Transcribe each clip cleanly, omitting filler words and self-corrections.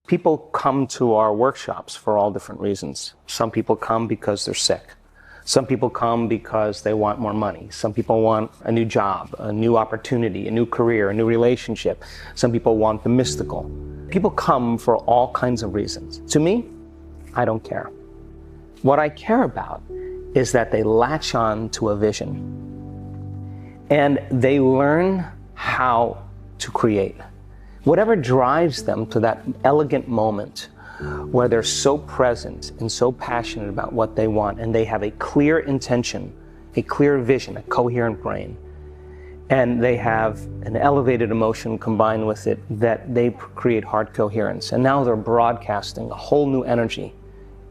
People come to our workshops for all different reasons. Some people come because they're sick. Some people come because they want more money. Some people want a new job, a new opportunity, a new career, a new relationship. Some people want the mystical. People come for all kinds of reasons. To me, I don't care. What I care about is that they latch on to a vision and they learn how to create. Whatever drives them to that elegant moment where they're so present and so passionate about what they want, and they have a clear intention, a clear vision, a coherent brain, and they have an elevated emotion combined with it, that they create heart coherence. And now they're broadcasting a whole new energy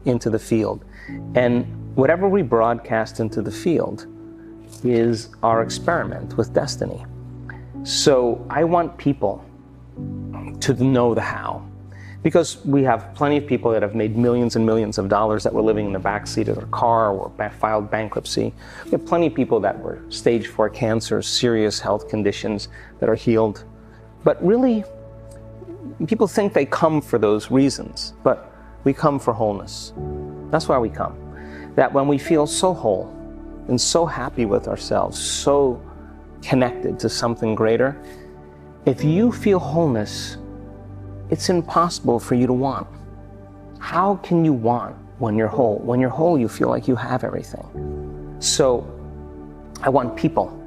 into the field. And whatever we broadcast into the field is our experiment with destiny. So I want people to know the how, because we have plenty of people that have made millions and millions of dollars that were living in the backseat of their car or filed bankruptcy. We have plenty of people that were stage 4 cancer, serious health conditions that are healed. But really, people think they come for those reasons, but we come for wholeness. That's why we come. That when we feel so whole and so happy with ourselves, so connected to something greater, if you feel wholeness, it's impossible for you to want. How can you want when you're whole? When you're whole, you feel like you have everything. So I want people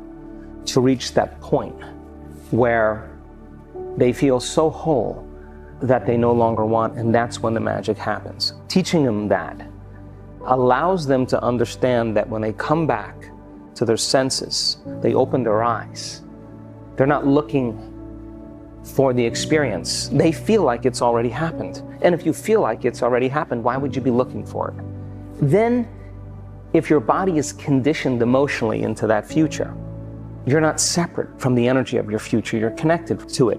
to reach that point where they feel so whole that they no longer want, and that's when the magic happens. Teaching them that allows them to understand that when they come back to their senses, they open their eyes. They're not looking for the experience. They feel like it's already happened. And if you feel like it's already happened, why would you be looking for it? Then, if your body is conditioned emotionally into that future, you're not separate from the energy of your future, you're connected to it.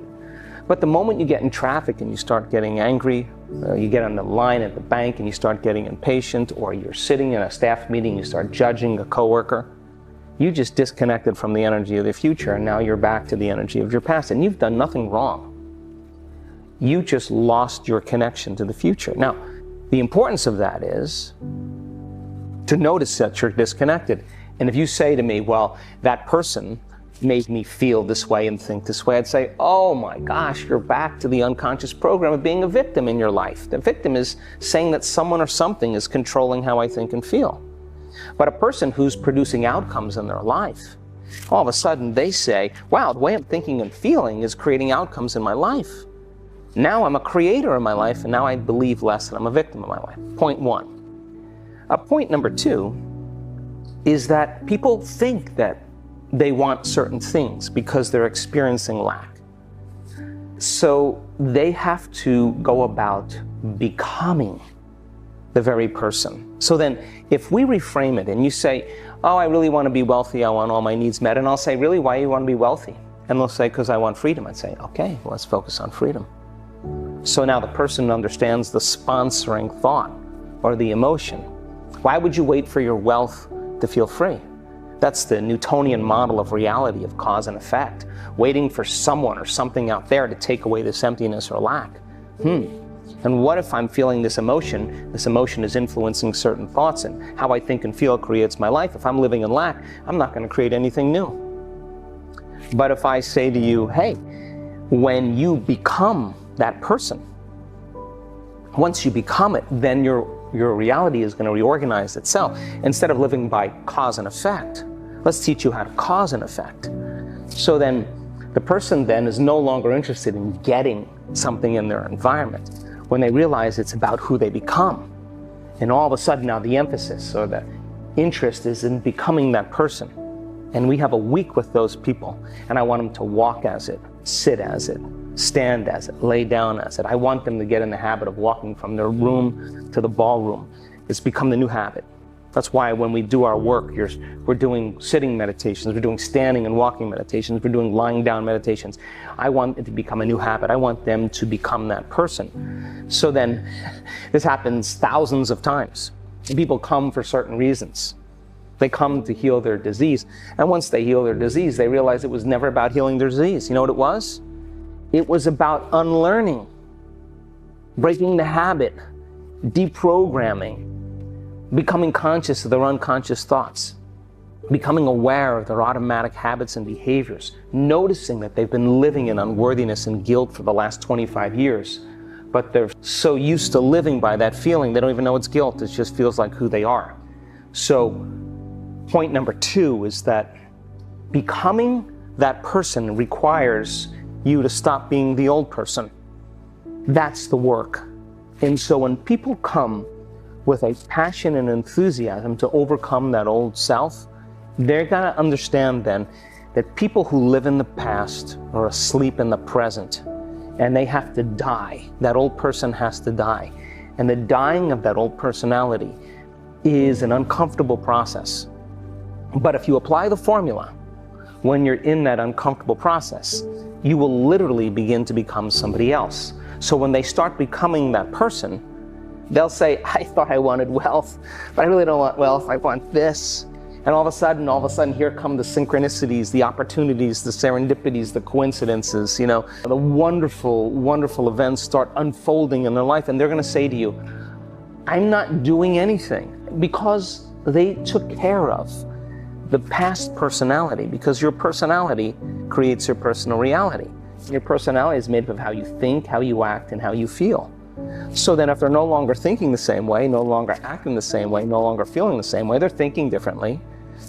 But the moment you get in traffic and you start getting angry, you get on the line at the bank and you start getting impatient, or you're sitting in a staff meeting and you start judging a coworker, you just disconnected from the energy of the future, and now you're back to the energy of your past, and you've done nothing wrong. You just lost your connection to the future. Now, the importance of that is to notice that you're disconnected. And if you say to me, well, that person made me feel this way and think this way, I'd say, oh my gosh, you're back to the unconscious program of being a victim in your life. The victim is saying that someone or something is controlling how I think and feel. But a person who's producing outcomes in their life, all of a sudden they say, wow, the way I'm thinking and feeling is creating outcomes in my life. Now I'm a creator in my life, and now I believe less that I'm a victim of my life. Point one. Point number two is that people think that they want certain things because they're experiencing lack. So they have to go about becoming the very person. So then, if we reframe it and you say, oh, I really want to be wealthy, I want all my needs met, and I'll say, really, why do you want to be wealthy? And they'll say, because I want freedom. I'd say, okay, well, let's focus on freedom. So now the person understands the sponsoring thought or the emotion. Why would you wait for your wealth to feel free? That's the Newtonian model of reality, of cause and effect. Waiting for someone or something out there to take away this emptiness or lack. And what if I'm feeling this emotion is influencing certain thoughts, and how I think and feel creates my life. If I'm living in lack, I'm not going to create anything new. But if I say to you, hey, when you become that person, once you become it, then your reality is going to reorganize itself. Instead of living by cause and effect, let's teach you how to cause and effect. So then the person then is no longer interested in getting something in their environment when they realize it's about who they become. And all of a sudden now the emphasis or the interest is in becoming that person. And we have a week with those people, and I want them to walk as it, sit as it, stand as it, lay down as it. I want them to get in the habit of walking from their room to the ballroom. It's become the new habit. That's why when we do our work, we're doing sitting meditations, we're doing standing and walking meditations, we're doing lying down meditations. I want it to become a new habit. I want them to become that person. So then, this happens thousands of times. People come for certain reasons. They come to heal their disease. And once they heal their disease, they realize it was never about healing their disease. You know what it was? It was about unlearning. breaking the habit, deprogramming, becoming conscious of their unconscious thoughts, becoming aware of their automatic habits and behaviors, noticing that they've been living in unworthiness and guilt for the last 25 years, but they're so used to living by that feeling, they don't even know it's guilt, it just feels like who they are. So, point number 2 is that becoming that person requires you to stop being the old person. That's the work. And so when people come with a passion and enthusiasm to overcome that old self, they're gonna understand then that people who live in the past are asleep in the present, and they have to die. That old person has to die. And the dying of that old personality is an uncomfortable process. But if you apply the formula, when you're in that uncomfortable process, you will literally begin to become somebody else. So when they start becoming that person, they'll say, I thought I wanted wealth, but I really don't want wealth, I want this. And all of a sudden, here come the synchronicities, the opportunities, the serendipities, the coincidences, you know, the wonderful, wonderful events start unfolding in their life, and they're gonna say to you, I'm not doing anything, because they took care of the past personality, because your personality creates your personal reality. Your personality is made up of how you think, how you act, and how you feel. So then if they're no longer thinking the same way, no longer acting the same way, no longer feeling the same way, they're thinking differently,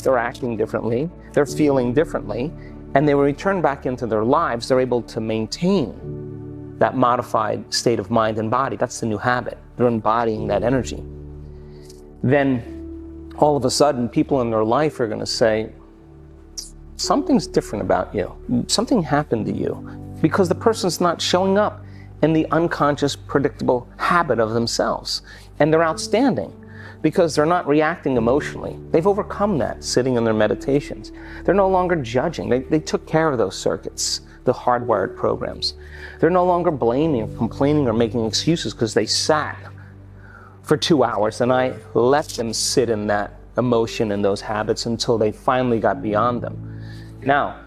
they're acting differently, they're feeling differently, and they will return back into their lives, they're able to maintain that modified state of mind and body. That's the new habit. They're embodying that energy. Then all of a sudden, people in their life are going to say, something's different about you. Something happened to you, because the person's not showing up in the unconscious, predictable habit of themselves. And they're outstanding because they're not reacting emotionally. They've overcome that sitting in their meditations. They're no longer judging. They took care of those circuits, the hardwired programs. They're no longer blaming or complaining or making excuses because they sat for 2 hours and I let them sit in that emotion and those habits until they finally got beyond them. Now,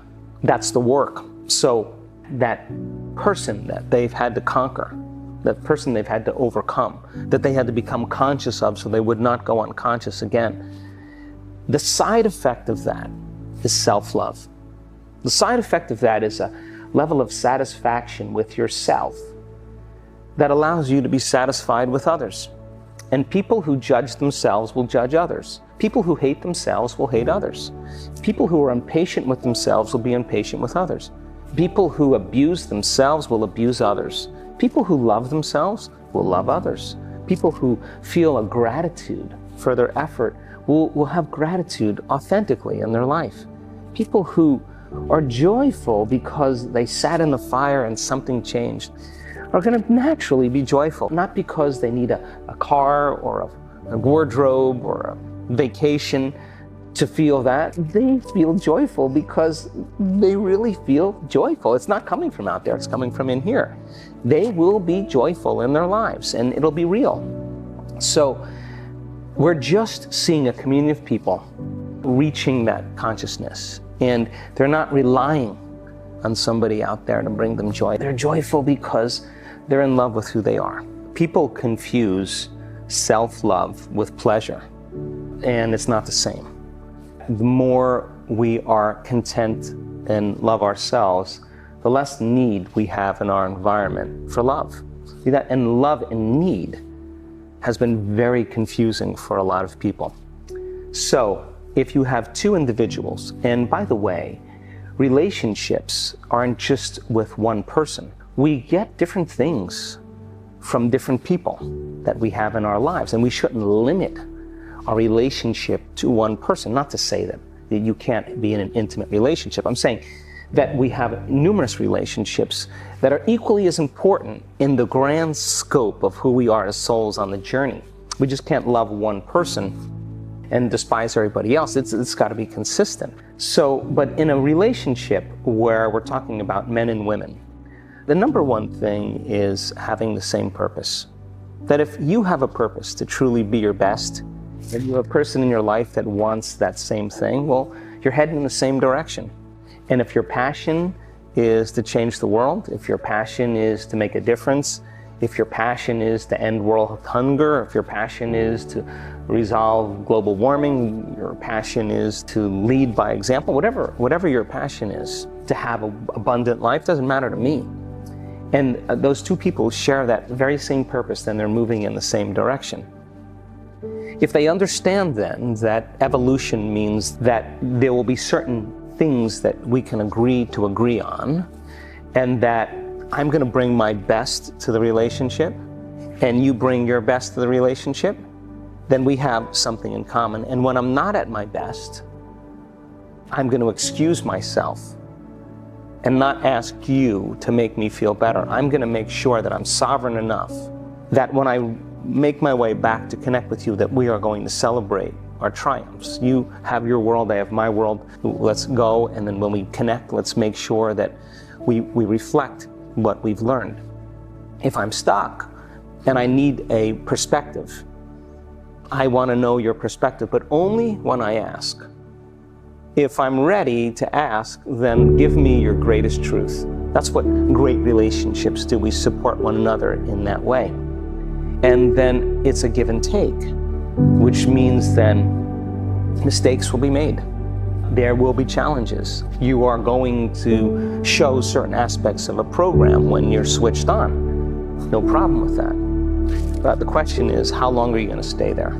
that's the work. So that person that they've had to conquer, that person they've had to overcome, that they had to become conscious of so they would not go unconscious again. The side effect of that is self-love. The side effect of that is a level of satisfaction with yourself that allows you to be satisfied with others. And people who judge themselves will judge others. People who hate themselves will hate others. People who are impatient with themselves will be impatient with others. People who abuse themselves will abuse others. People who love themselves will love others. People who feel a gratitude for their effort will have gratitude authentically in their life. People who are joyful because they sat in the fire and something changed are going to naturally be joyful, not because they need a car or a wardrobe or a vacation to feel that. They feel joyful because they really feel joyful. It's not coming from out there, it's coming from in here. They will be joyful in their lives and it'll be real. So we're just seeing a community of people reaching that consciousness, and they're not relying on somebody out there to bring them joy. They're joyful because they're in love with who they are. People confuse self-love with pleasure, and it's not the same. The more we are content and love ourselves, the less need we have in our environment for love. See that? And love and need has been very confusing for a lot of people. So if you have two individuals, and by the way, relationships aren't just with one person. We get different things from different people that we have in our lives, and we shouldn't limit our relationship to one person. Not to say that you can't be in an intimate relationship. I'm saying that we have numerous relationships that are equally as important in the grand scope of who we are as souls on the journey. We just can't love one person and despise everybody else. It's got to be consistent. So, but in a relationship where we're talking about men and women, the number one thing is having the same purpose. That if you have a purpose to truly be your best, and you have a person in your life that wants that same thing, well, you're heading in the same direction. And if your passion is to change the world, if your passion is to make a difference If your passion is to end world hunger, if your passion is to resolve global warming, your passion is to lead by example, whatever your passion is, to have an abundant life, doesn't matter to me. And those two people share that very same purpose, then they're moving in the same direction. If they understand then that evolution means that there will be certain things that we can agree on, and that I'm going to bring my best to the relationship, and you bring your best to the relationship, then we have something in common. And when I'm not at my best, I'm going to excuse myself and not ask you to make me feel better. I'm going to make sure that I'm sovereign enough that when I make my way back to connect with you, that we are going to celebrate our triumphs. You have your world, I have my world. Let's go, and then when we connect, let's make sure that we reflect what we've learned. If I'm stuck and I need a perspective, I want to know your perspective, but only when I ask. If I'm ready to ask, then give me your greatest truth. That's what great relationships do. We support one another in that way. And then it's a give and take, which means then mistakes will be made. There will be challenges. You are going to show certain aspects of a program when you're switched on. No problem with that. But the question is, how long are you going to stay there?